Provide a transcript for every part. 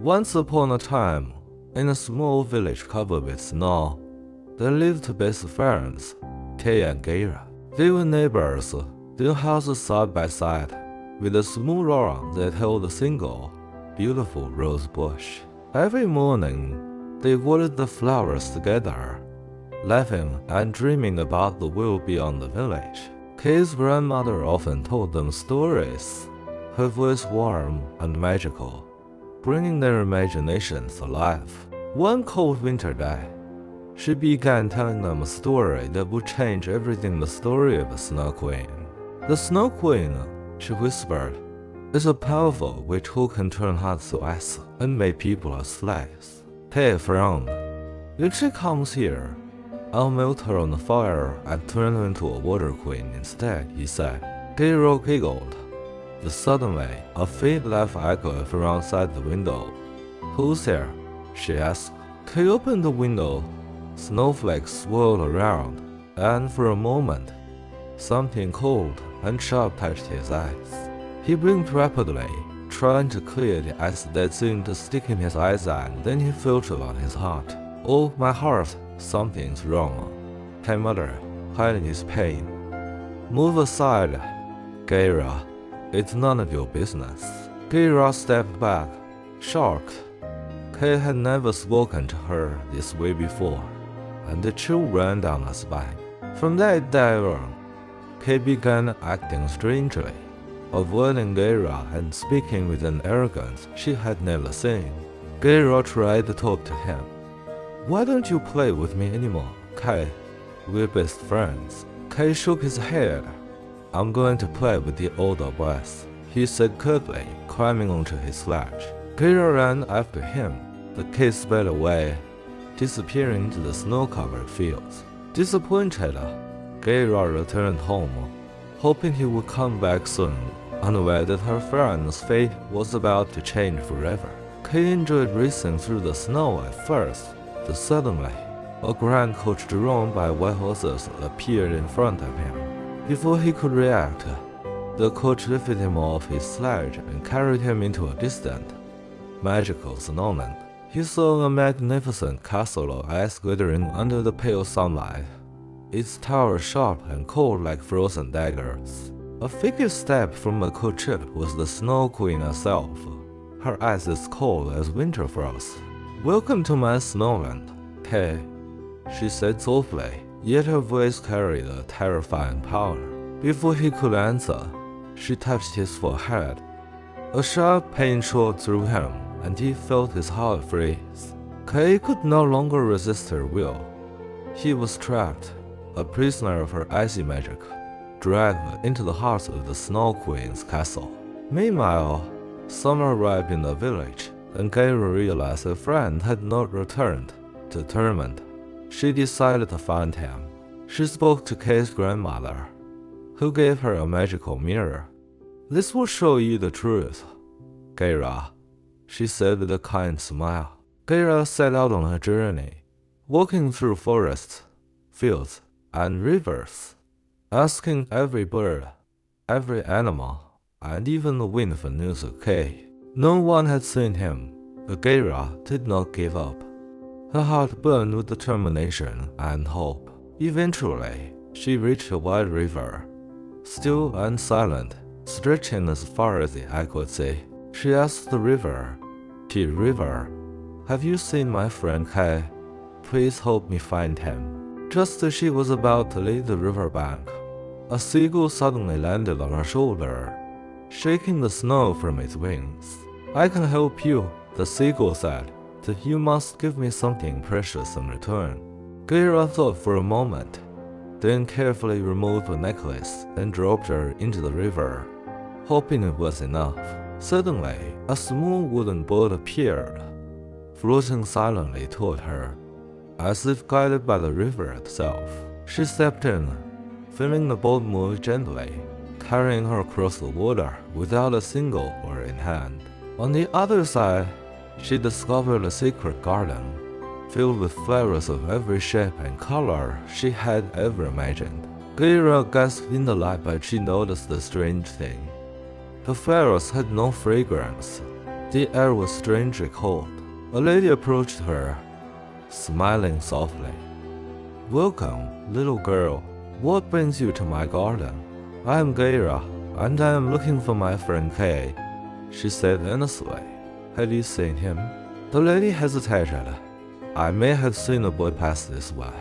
Once upon a time, in a small village covered with snow, there lived best friends, Kay and Gera. They were neighbors, their houses side by side, with a small lawn that held a single, beautiful rose bush. Every morning, they watered the flowers together, laughing and dreaming about the world beyond the village. Kay's grandmother often told them stories, her voice warm and magical, bringing their imaginations alive. One cold winter day, she began telling them a story that would change everything. The story of the Snow Queen. The Snow Queen, she whispered, is a powerful witch who can turn hearts to ice and make people as slaves. Kay frowned. If she comes here, I'll melt her on the fire and turn her into a water queen instead, he said. Gera giggled. Suddenly, a faint laugh echoed from outside the window. Who's there? She asked. Kay opened the window. Snowflakes swirled around, and for a moment, something cold and sharp touched his eyes. He blinked rapidly, trying to clear the ice that seemed to stick in his eyes, and then he felt it on his heart. Oh, my heart, something's wrong, Kay muttered, hiding his pain. Move aside, Gera. It's none of your business. Gera stepped back, shocked. Kay had never spoken to her this way before, and the chill ran down her spine. From that day on, Kay began acting strangely, avoiding Gera and speaking with an arrogance she had never seen. Gera tried to talk to him. Why don't you play with me anymore, Kay? We're best friends. Kay shook his head. I'm going to play with the older boys, he said curtly, climbing onto his sledge. Gera ran after him. The kid sped away, disappearing into the snow-covered fields. Disappointed, Gera returned home, hoping he would come back soon, unaware that her friend's fate was about to change forever. Kay enjoyed racing through the snow at first, but suddenly, a grand coach drawn by white horses appeared in front of him. Before he could react, the coach lifted him off his sledge and carried him into a distant, magical snowland. He saw a magnificent castle of ice glittering under the pale sunlight, its towers sharp and cold like frozen daggers. A figure stepped from the coach was the Snow Queen herself, her eyes as cold as winter frost. Welcome to my snowland, Kay, she said softly, yet her voice carried a terrifying power. Before he could answer, she touched his forehead. A sharp pain shot through him, and he felt his heart freeze. Kay could no longer resist her will. He was trapped, a prisoner of her icy magic, dragged into the heart of the Snow Queen's castle. Meanwhile, summer arrived in the village, and Gera realized her friend had not returned. Determined, she decided to find him. She spoke to Kay's grandmother, who gave her a magical mirror. This will show you the truth, Gera, she said with a kind smile. Gera set out on her journey, walking through forests, fields, and rivers, asking every bird, every animal, and even the wind for news of Kay. No one had seen him, but Gera did not give up. Her heart burned with determination and hope. Eventually, she reached a wide river, still and silent, stretching as far as the eye could see. She asked the river, "Dear river, have you seen my friend Kay? Please help me find him." Just as she was about to leave the riverbank, a seagull suddenly landed on her shoulder, shaking the snow from its wings. "I can help you," the seagull said, "but you must give me something precious in return." Gera thought for a moment, then carefully removed the necklace and dropped her into the river, hoping it was enough. Suddenly, a small wooden boat appeared, floating silently toward her, as if guided by the river itself. She stepped in, feeling the boat move gently, carrying her across the water without a single oar in hand. On the other side, she discovered a secret garden, filled with flowers of every shape and color she had ever imagined. Gera gasped in delight, but she noticed a strange thing. The flowers had no fragrance. The air was strangely cold. A lady approached her, smiling softly. "Welcome, little girl. What brings you to my garden?" "I am Gera, and I am looking for my friend Kay," she said earnestly. "Have you seen him?" The lady hesitated. "I may have seen a boy pass this way.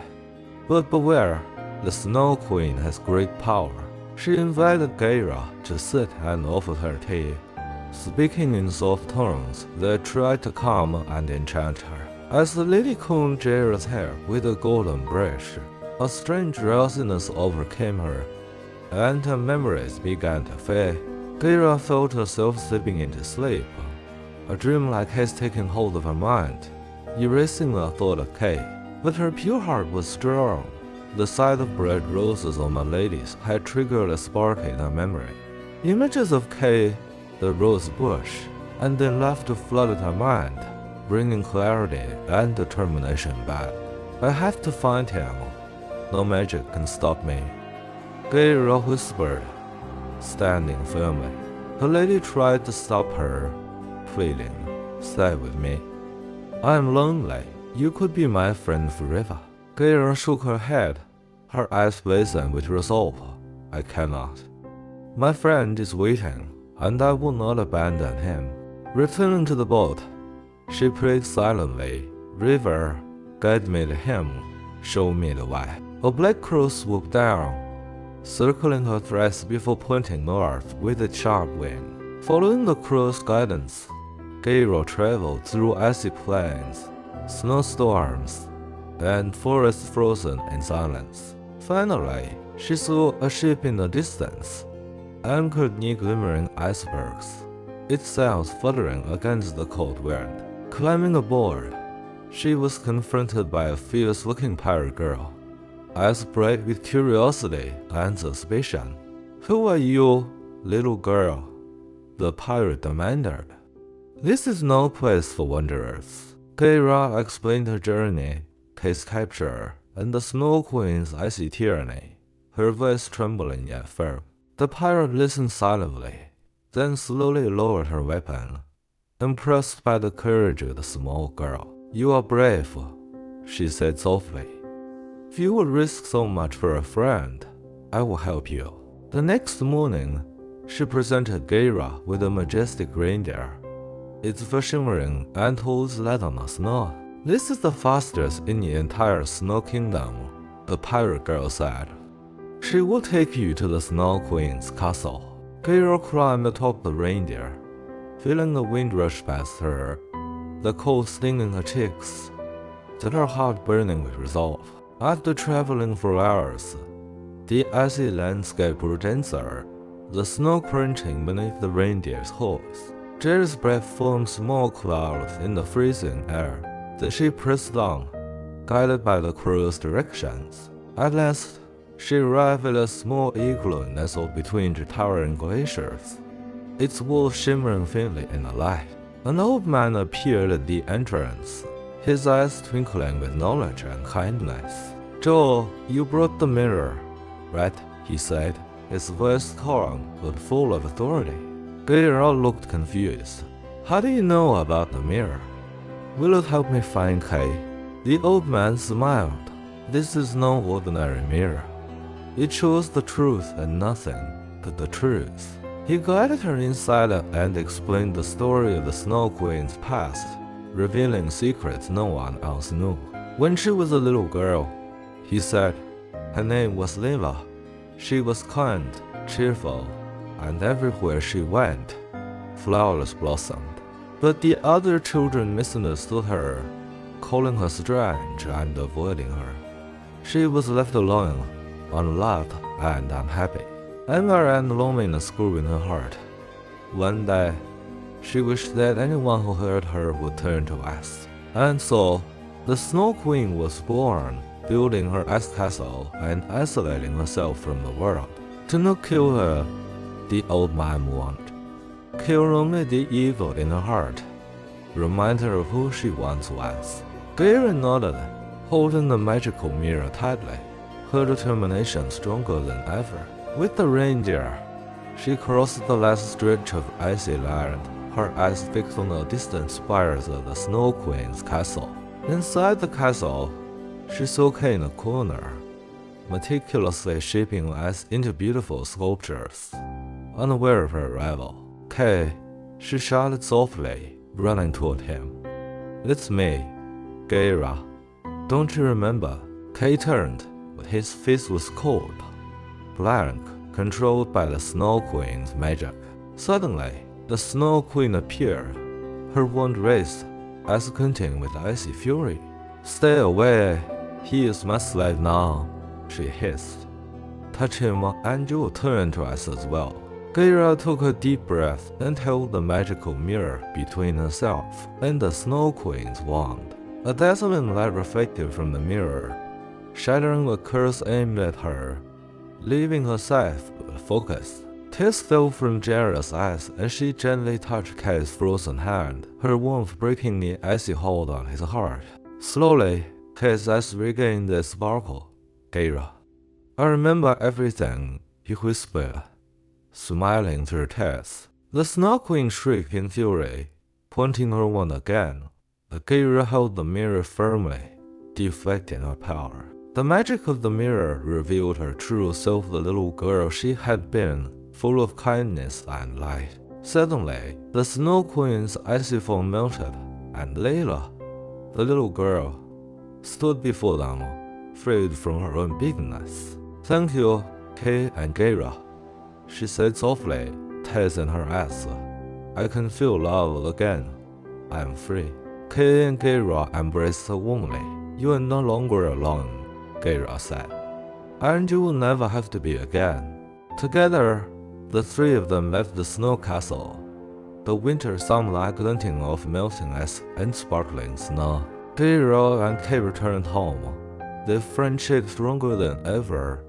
But beware, the Snow Queen has great power." She invited Gera to sit and offered her tea, speaking in soft tones that tried to calm and enchant her. As the lady combed Gera's hair with a golden brush, a strange drowsiness overcame her, and her memories began to fade. Gera felt herself slipping into sleep, a dream-like haze taking hold of her mind, erasing the thought of Kay. But her pure heart was strong. The sight of red roses on my ladies had triggered a spark in her memory. Images of Kay, the rose bush, and then laughter flooded her mind, bringing clarity and determination back. "I have to find him. No magic can stop me," Gera whispered, standing firmly. The lady tried to stop her, pleading, "Stay with me. I am lonely. You could be my friend forever." Gera shook her head, her eyes blazing with resolve. "I cannot. My friend is waiting, and I will not abandon him." Returning to the boat, she prayed silently, "River, guide me to him. Show me the way." A black crow swooped down, circling her dress before pointing north with a sharp wing. Following the crow's guidance, Gera traveled through icy plains, snowstorms, and forests frozen in silence. Finally, she saw a ship in the distance, anchored near glimmering icebergs, its sails fluttering against the cold wind. Climbing aboard, she was confronted by a fierce-looking pirate girl, eyes bright with curiosity and suspicion. "Who are you, little girl?" the pirate demanded. "This is no place for wanderers." Gera explained her journey, Kay's capture, and the Snow Queen's icy tyranny, her voice trembling yet firm. The pirate listened silently, then slowly lowered her weapon, impressed by the courage of the small girl. "You are brave," she said softly. "If you would risk so much for a friend, I will help you." The next morning, she presented Gera with a majestic reindeer, its fur shimmering and hooves light on the snow. "This is the fastest in the entire Snow Kingdom," the pirate girl said. "She will take you to the Snow Queen's castle." Gera climbed atop the reindeer, feeling the wind rush past her, the cold stinging her cheeks, then her heart burning with resolve. After traveling for hours, the icy landscape grew denser, the snow crunching beneath the reindeer's hooves. Gera's breath formed small clouds in the freezing air. The ship pressed on, guided by the crew's directions. At last, she arrived at a small igloo nestled between the towering glaciers, its walls shimmering faintly in the light. An old man appeared at the entrance, his eyes twinkling with knowledge and kindness. "Joel, you brought the mirror, right?" he said, his voice calm but full of authority. Gera looked confused. "How do you know about the mirror? Will it help me find Kay?" The old man smiled. "This is no ordinary mirror. It shows the truth and nothing but the truth." He guided her inside and explained the story of the Snow Queen's past, revealing secrets no one else knew. When she was a little girl, he said, her name was Leva. She was kind, cheerful, and everywhere she went, flowers blossomed. But the other children misunderstood her, calling her strange and avoiding her. She was left alone, unloved and unhappy. Anger and loneliness grew in her heart. One day, she wished that anyone who heard her would turn to ice. And so, the Snow Queen was born, building her ice castle and isolating herself from the world. "Do not kill her," the old man warned. "Kill only the evil in her heart. Remind her of who she once was." Gera nodded, holding the magical mirror tightly, her determination stronger than ever. With the reindeer, she crossed the last stretch of icy land, her eyes fixed on the distant spires of the Snow Queen's castle. Inside the castle, she saw Kay in a corner, meticulously shaping eyes into beautiful sculptures. Unaware of her rival, Kay, she shouted softly, running toward him. "It's me, Gera. Don't you remember?" Kay turned, but his face was cold, blank, controlled by the Snow Queen's magic. Suddenly, the Snow Queen appeared, her wand raised, eyes glinting with icy fury. "Stay away, he is my slave now," she hissed. "Touch him and you will turn to ice as well." Gera took a deep breath and held the magical mirror between herself and the Snow Queen's wand. A dazzling light reflected from the mirror, shattering a curse aimed at her, leaving her sight focused. Tears fell from Gera's eyes, and she gently touched Kay's frozen hand, her warmth breaking the icy hold on his heart. Slowly, Kay's eyes regained their sparkle. "Gera, I remember everything," he whispered, smiling through tears. The Snow Queen shrieked in fury, pointing her wand again, but Gera held the mirror firmly, deflecting her power. The magic of the mirror revealed her true self, the little girl she had been, full of kindness and light. Suddenly, the Snow Queen's icy form melted, and Layla, the little girl, stood before them, freed from her own bigness. "Thank you, Kay and Gera," she said softly, tears in her eyes. "I can feel love again. I am free." Kay and Gera embraced her warmly. "You are no longer alone," Gera said, "and you will never have to be again." Together, the three of them left the snow castle, the winter sunlight glinting off melting ice and sparkling snow. Gera and Kay returned home, their friendship stronger than ever,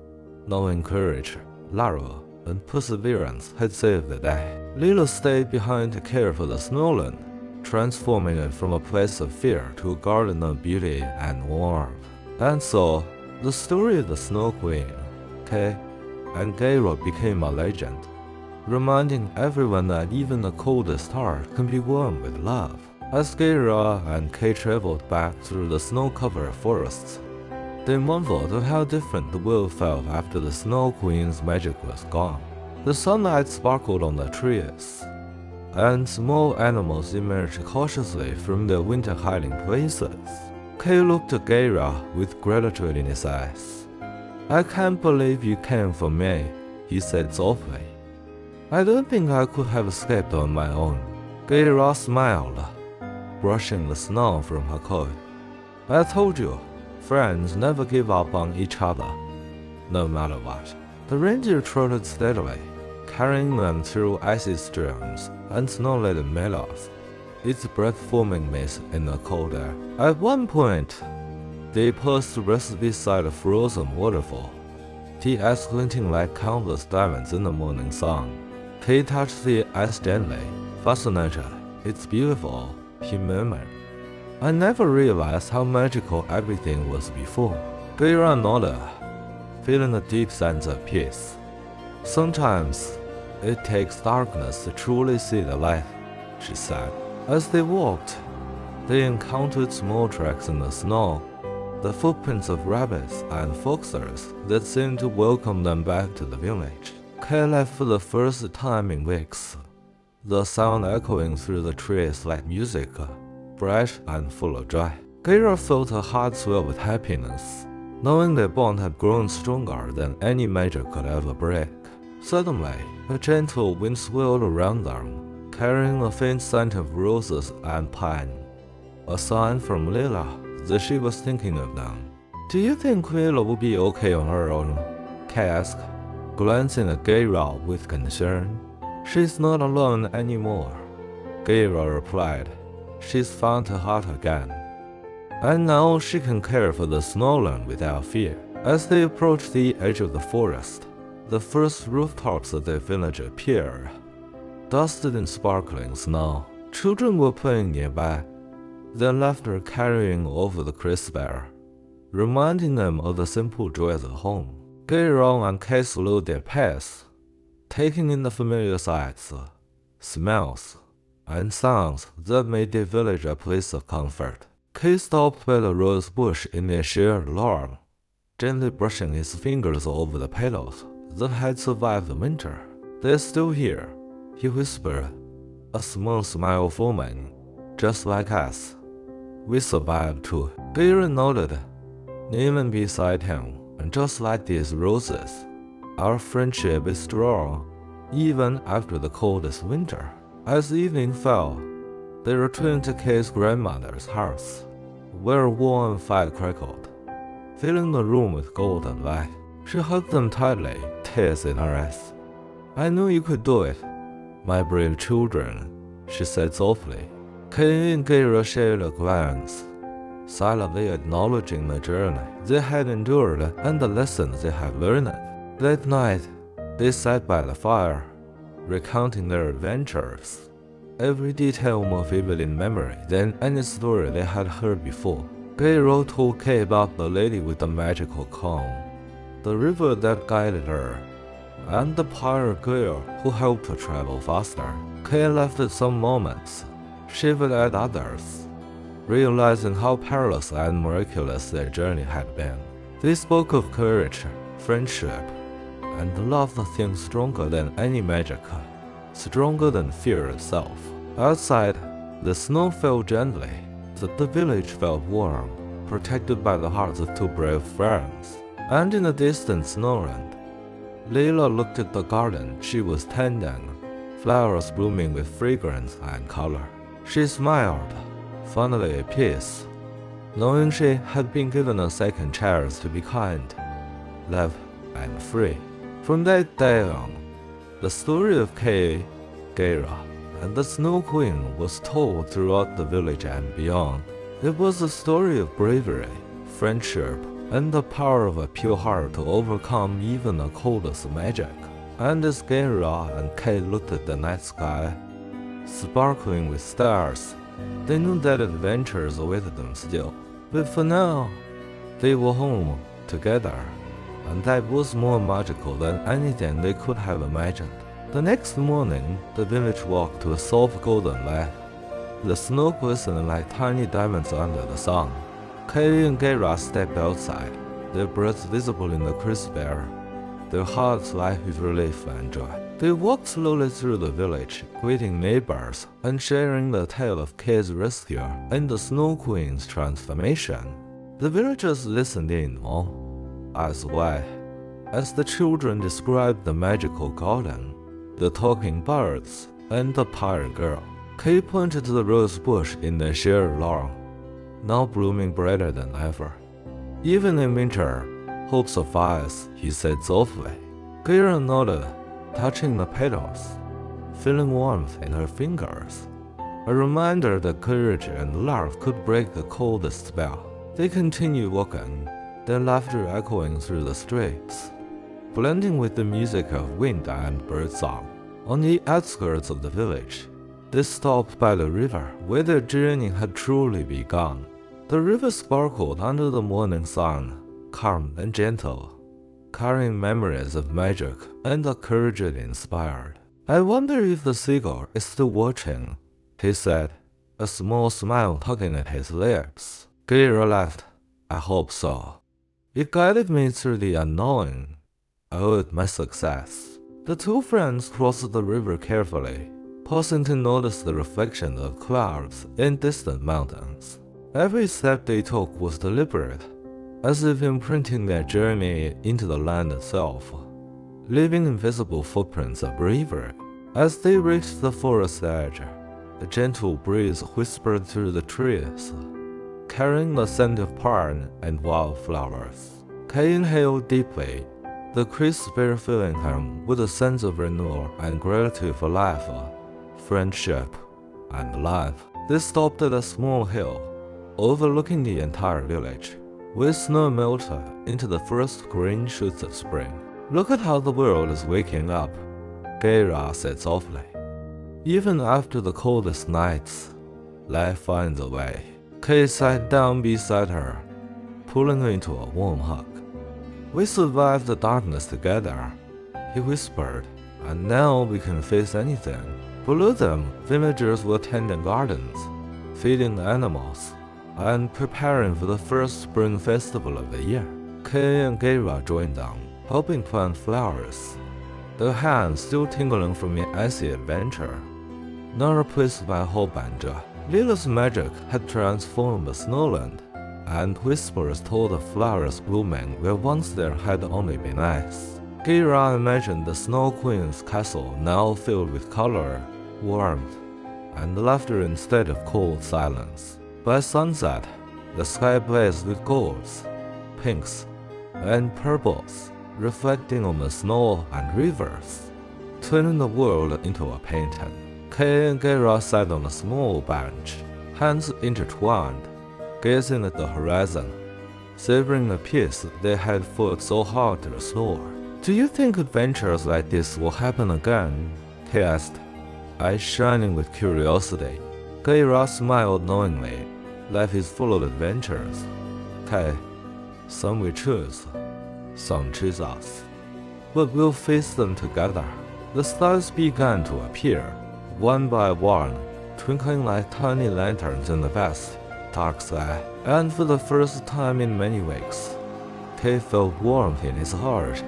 knowing courage, love, and perseverance had saved the day. Lila stayed behind to care for the snowland, transforming it from a place of fear to a garden of beauty and warmth. And so, the story of the Snow Queen, Kay, and Gera became a legend, reminding everyone that even the coldest heart can be warm with love. As Gera and Kay traveled back through the snow-covered forests, they marveled at how different the world felt after the Snow Queen's magic was gone. The sunlight sparkled on the trees, and small animals emerged cautiously from their winter hiding places. Kay looked at Gera with gratitude in his eyes. "I can't believe you came for me," he said softly. "I don't think I could have escaped on my own." Gera smiled, brushing the snow from her coat. "I told you, friends never give up on each other, no matter what." The reindeer trotted steadily, carrying them through icy streams and snow-laden meadows, its breath forming mist in the cold air. At one point, they paused to rest beside a frozen waterfall, the ice glinting like countless diamonds in the morning sun. Kay touched the ice gently, fascinated. "It's beautiful," he murmured. "I never realized how magical everything was before." Gera nodded, feeling a deep sense of peace. "Sometimes it takes darkness to truly see the light," she said. As they walked, they encountered small tracks in the snow, the footprints of rabbits and foxes that seemed to welcome them back to the village. Kay left for the first time in weeks, the sound echoing through the trees like music, bright and full of joy. Gera felt her heart swell with happiness, knowing their bond had grown stronger than any magic could ever break. Suddenly, a gentle wind swirled around them, carrying a faint scent of roses and pine, a sign from Lila that she was thinking of them. "Do you think Lila will be okay on her own?" Kay asked, glancing at Gera with concern. "She's not alone anymore," Gera replied. "She's found her heart again, and now she can care for the snowland without fear." As they approached the edge of the forest, the first rooftops of their village appeared, dusted in sparkling snow. Children were playing nearby, their laughter carrying over the crisp air, reminding them of the simple joys of home. Gera and Kay slowed their pace, taking in the familiar sights, smells, and sounds that made the village a place of comfort. Kay stopped by the rose bush in their shared lawn, gently brushing his fingers over the pillows that had survived the winter. "They're still here," he whispered, a small smile forming, "just like us. We survived too." Gera nodded, kneeling beside him, and just like these roses, our friendship is strong, even after the coldest winter. As evening fell, they returned to Kay's grandmother's house, where a warm fire crackled, filling the room with golden light. She hugged them tightly, tears in her eyes. "I knew you could do it, my brave children," she said softly. Kay and Gera shared a glance, silently acknowledging the journey they had endured and the lessons they had learned. That night, they sat by the fire, recounting their adventures, every detail more vivid in memory than any story they had heard before. Gera told Kay about the lady with the magical comb, the river that guided her, and the pirate girl who helped her travel faster. Kay laughed at some moments, shivered at others, realizing how perilous and miraculous their journey had been. They spoke of courage, friendship, and the love, the thing stronger than any magic, stronger than fear itself. Outside, the snow fell gently, the village felt warm, protected by the hearts of two brave friends. And in the distant snowland, Leila looked at the garden she was tending, flowers blooming with fragrance and color. She smiled, finally at peace, knowing she had been given a second chance to be kind, love, and free. From that day on, the story of Kay, Gera, and the Snow Queen was told throughout the village and beyond. It was a story of bravery, friendship, and the power of a pure heart to overcome even the coldest magic. And as Gera and Kay looked at the night sky, sparkling with stars, they knew that adventures awaited them still. But for now, they were home, together, and that was more magical than anything they could have imagined. The next morning, the village walked to a soft golden light. The snow glistened like tiny diamonds under the sun. Kay and Gera stepped outside, their breaths visible in the crisp air, their hearts light with relief and joy. They walked slowly through the village, greeting neighbors and sharing the tale of Kay's rescue and the Snow Queen's transformation. The villagers listened in awe, eyes wide, as the children described the magical garden, the talking birds, and the pirate girl. Kay pointed to the rose bush in the shared lawn, now blooming brighter than ever. "Even in winter, hope survives," he said softly. Gera nodded, touching the petals, feeling warmth in her fingers, a reminder that courage and love could break the coldest spell. They continued walking, their laughter echoing through the streets, blending with the music of wind and birdsong. On the outskirts of the village, they stopped by the river where their journey had truly begun. The river sparkled under the morning sun, calm and gentle, carrying memories of magic and the courage it inspired. "I wonder if the seagull is still watching," he said, a small smile tugging at his lips. Gera laughed. "I hope so. It guided me through the unknown. I owe it my success." The two friends crossed the river carefully, pausing to notice the reflection of clouds in distant mountains. Every step they took was deliberate, as if imprinting their journey into the land itself, leaving invisible footprints of bravery. As they reached the forest edge, a gentle breeze whispered through the trees, carrying the scent of pine and wildflowers. Kay inhaled deeply, the crisp air filling him with a sense of renewal and gratitude for life, friendship, and life. They stopped at a small hill, overlooking the entire village, where snow melted into the first green shoots of spring. "Look at how the world is waking up," Gera said softly. "Even after the coldest nights, life finds a way." Kay sat down beside her, pulling her into a warm hug. "We survived the darkness together," he whispered, "and now we can face anything." Below them, villagers were tending gardens, feeding the animals, and preparing for the first spring festival of the year. Kay and Gera joined them, helping plant flowers, their hands still tingling from the icy adventure. Now replaced by hope and joy, Lila's magic had transformed the snowland, and whispers told of flowers blooming where once there had only been ice. Gera imagined the Snow Queen's castle now filled with color, warmth, and laughter instead of cold silence. By sunset, the sky blazed with golds, pinks, and purples, reflecting on the snow and rivers, turning the world into a painting. Kay and Gera sat on a small bench, hands intertwined, gazing at the horizon, savoring the peace they had fought so hard to restore. "Do you think adventures like this will happen again?" Kay asked, eyes shining with curiosity. Gera smiled knowingly. "Life is full of adventures, Kay. Some we choose, some choose us. But we'll face them together." The stars began to appear, one by one, twinkling like tiny lanterns in the vast, dark sky. And for the first time in many weeks, Kay felt warmth in his heart,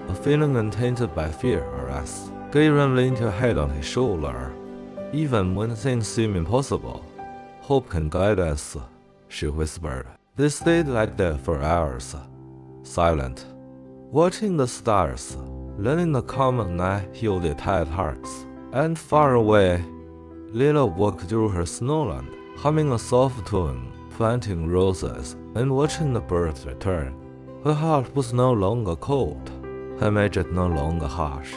a feeling untainted by fear or rest. Gera leaned her head on his shoulder. "Even when things seem impossible, hope can guide us," she whispered. They stayed like that for hours, silent, watching the stars, letting the calm of night heal their tired hearts. And far away, Lila walked through her snowland, humming a soft tune, planting roses, and watching the birds return. Her heart was no longer cold, her magic no longer harsh.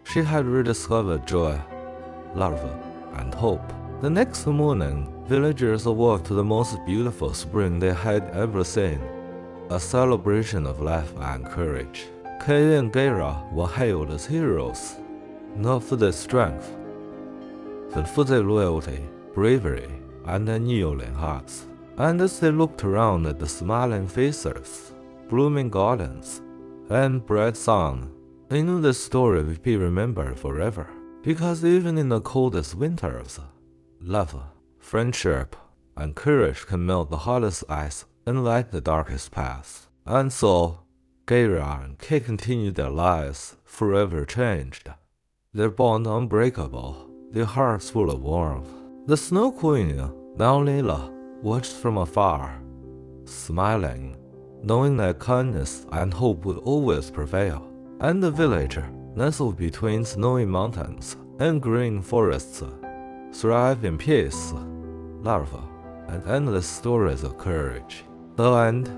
She had rediscovered joy, love, and hope. The next morning, villagers awoke to the most beautiful spring they had ever seen, a celebration of life and courage. Kay and Gera were hailed as heroes, not for their strength, but for their loyalty, bravery, and unyielding hearts. And as they looked around at the smiling faces, blooming gardens, and bright sun, they knew the story would be remembered forever. Because even in the coldest winters, love, friendship, and courage can melt the hardest ice and light the darkest paths. And so, Gera and Kay continued their lives, forever changed. Their bond unbreakable, their hearts full of warmth. The Snow Queen, now Lila, watched from afar, smiling, knowing that kindness and hope would always prevail. And the village, nestled between snowy mountains and green forests, thrived in peace, love, and endless stories of courage. The end.